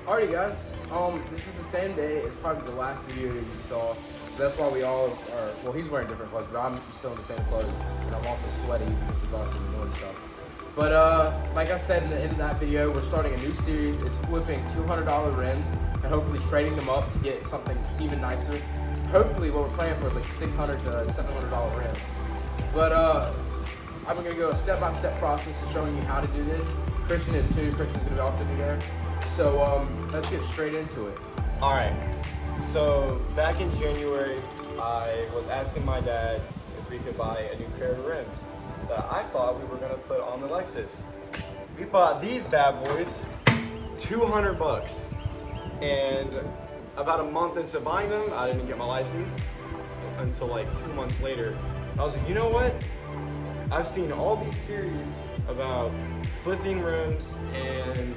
Alrighty guys, this is the same day. It's probably the last video you saw. So that's why we all are, well, he's wearing different clothes, but I'm still in the same clothes. And I'm also sweaty because we bought some new stuff. But like I said in the end of that video, we're starting a new series. It's flipping $200 rims and hopefully trading them up to get something even nicer. Hopefully what we're planning for is like $600 to $700 rims. But I'm gonna go a step-by-step process of showing you how to do this. Christian is too. Christian's gonna also be there. So let's get straight into it. All right. So back in January, I was asking my dad if we could buy a new pair of rims that I thought we were gonna put on the Lexus. We bought these bad boys, 200 bucks. And about a month into buying them, I didn't get my license until like 2 months later. I was like, you know what? I've seen all these series about flipping rims and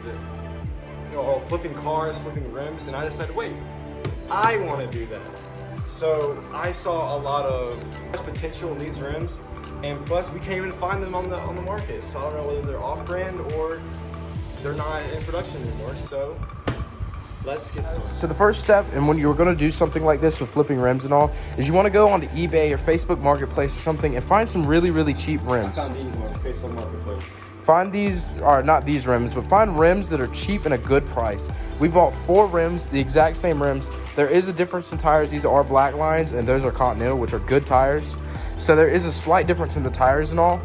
flipping cars, flipping rims, and I decided, wait, I want to do that. So I saw a lot of potential in these rims, and plus we can't even find them on the market. So I don't know whether they're off-brand or they're not in production anymore. So let's get started. So the first step, and when you're going to do something like this with flipping rims and all, is you want to go onto eBay or Facebook Marketplace or something and find some really, really cheap rims. I found these on Facebook Marketplace. Find these, or not these rims, but find rims that are cheap and a good price. We bought 4 rims, the exact same rims. There is a difference in tires. These are black lines and those are Continental, which are good tires. So there is a slight difference in the tires and all.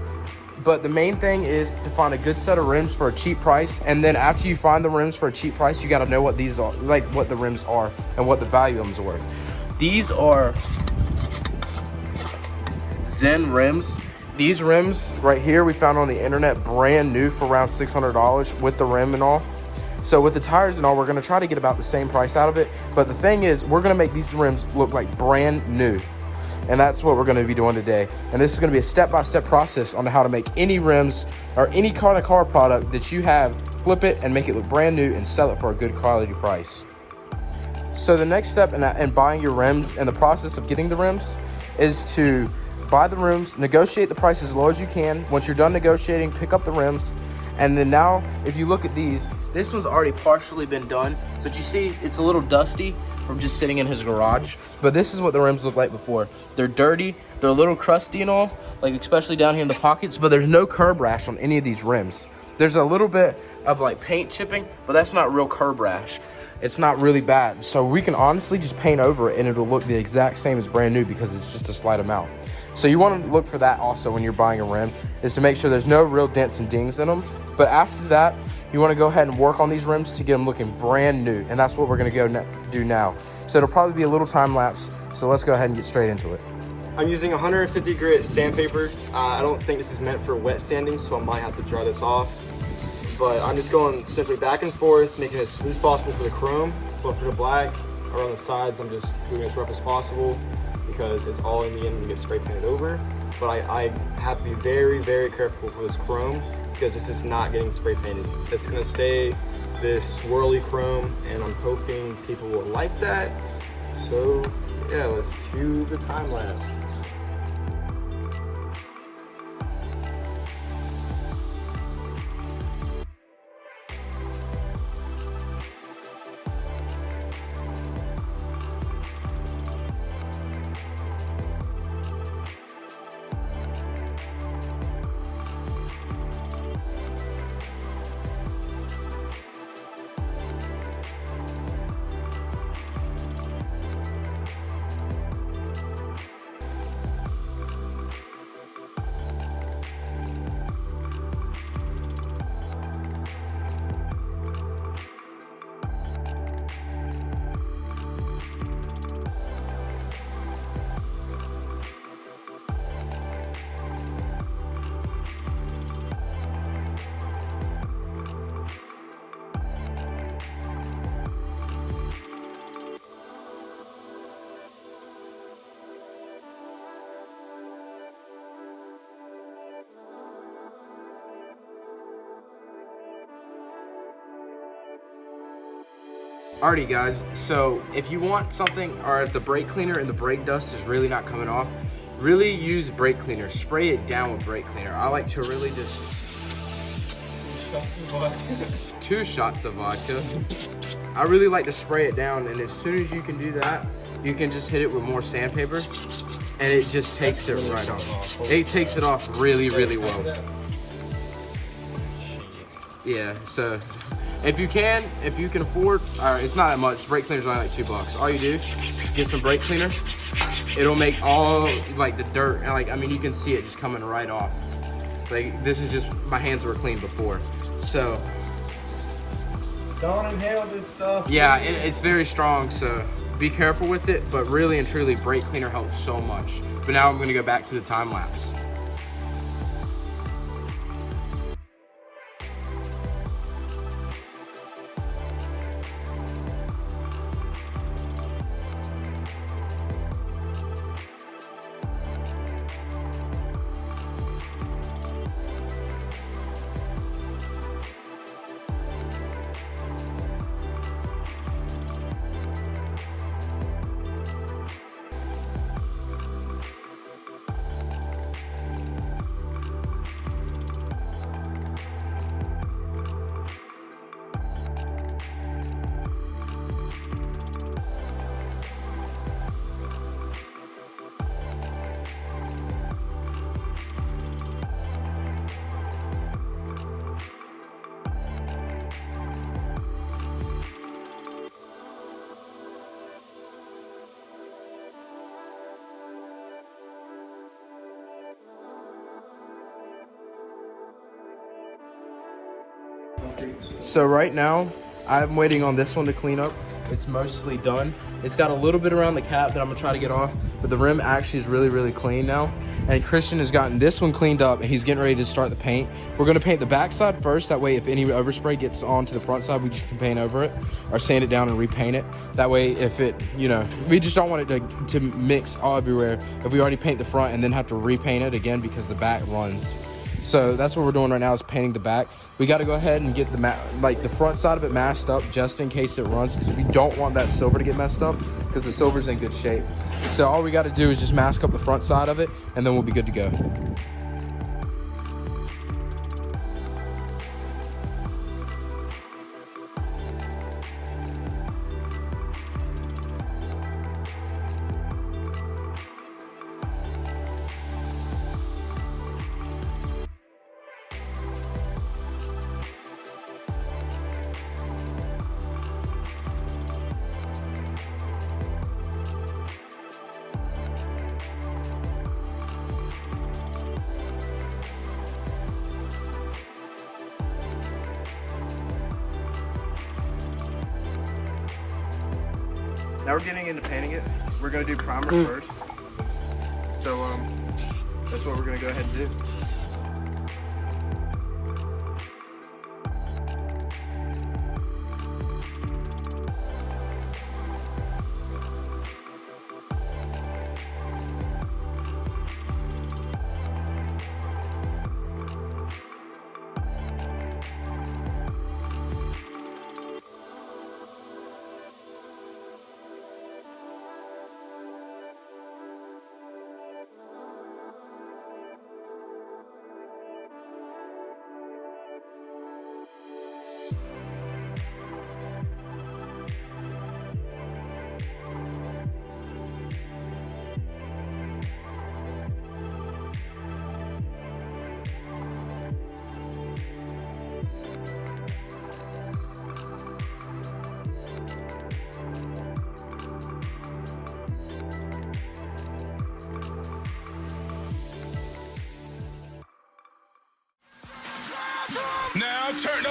But the main thing is to find a good set of rims for a cheap price. And then after you find the rims for a cheap price, you got to know what these are, like what the rims are and what the value of them is worth. These are Zen rims. These rims right here we found on the internet brand new for around $600 with the rim and all. So with the tires and all, we're going to try to get about the same price out of it. But the thing is, we're going to make these rims look like brand new. And that's what we're going to be doing today. And this is going to be a step-by-step process on how to make any rims or any car product that you have, flip it and make it look brand new and sell it for a good quality price. So the next step in buying your rims and the process of getting the rims is to buy the rims, negotiate the price as low as you can. Once you're done negotiating, pick up the rims. And then now, if you look at these, this one's already partially been done, but you see it's a little dusty from just sitting in his garage. But this is what the rims look like before. They're dirty, they're a little crusty and all, like especially down here in the pockets, but there's no curb rash on any of these rims. There's a little bit of like paint chipping, but that's not real curb rash. It's not really bad. So we can honestly just paint over it and it'll look the exact same as brand new because it's just a slight amount. So you want to look for that also when you're buying a rim, is to make sure there's no real dents and dings in them. But after that, you want to go ahead and work on these rims to get them looking brand new. And that's what we're going to go do now. So it'll probably be a little time lapse. So let's go ahead and get straight into it. I'm using 150 grit sandpaper. I don't think this is meant for wet sanding, so I might have to dry this off. But I'm just going simply back and forth, making it as smooth as possible for the chrome. But for the black, around the sides, I'm just doing it as rough as possible because it's all in the end when we get spray painted over. But I have to be very, very careful for this chrome because this is not getting spray painted. It's gonna stay this swirly chrome, and I'm hoping people will like that. So yeah, let's cue the time lapse. Alrighty guys, so if you want something, or if the brake cleaner and the brake dust is really not coming off, really use brake cleaner. Spray it down with brake cleaner. I like to really just shots of vodka. 2 shots of vodka. I really like to spray it down, and as soon as you can do that, you can just hit it with more sandpaper, and it just takes it right off. It takes it off really, really well. Yeah, so if you can afford, it's not that much. Brake cleaner's only like $2. All you do, get some brake cleaner. It'll make all like the dirt, and like, I mean, you can see it just coming right off. Like, this is just, my hands were clean before. So don't inhale this stuff. yeah, it's very strong, so be careful with it, but really and truly, brake cleaner helps so much. But now I'm gonna go back to the time lapse. So right now, I'm waiting on this one to clean up. It's mostly done. It's got a little bit around the cap that I'm gonna try to get off, but the rim actually is really, really clean now. And Christian has gotten this one cleaned up, and he's getting ready to start the paint. We're gonna paint the back side first. That way, if any overspray gets onto the front side, we just can paint over it or sand it down and repaint it. That way, if it, you know, we just don't want it to mix all everywhere. If we already paint the front and then have to repaint it again because the back runs. So that's what we're doing right now, is painting the back. We got to go ahead and get the front side of it masked up just in case it runs, because we don't want that silver to get messed up because the silver's in good shape. So all we got to do is just mask up the front side of it, and then we'll be good to go. Now we're getting into painting it. We're gonna do primer first. So that's what we're gonna go ahead and do. Now turn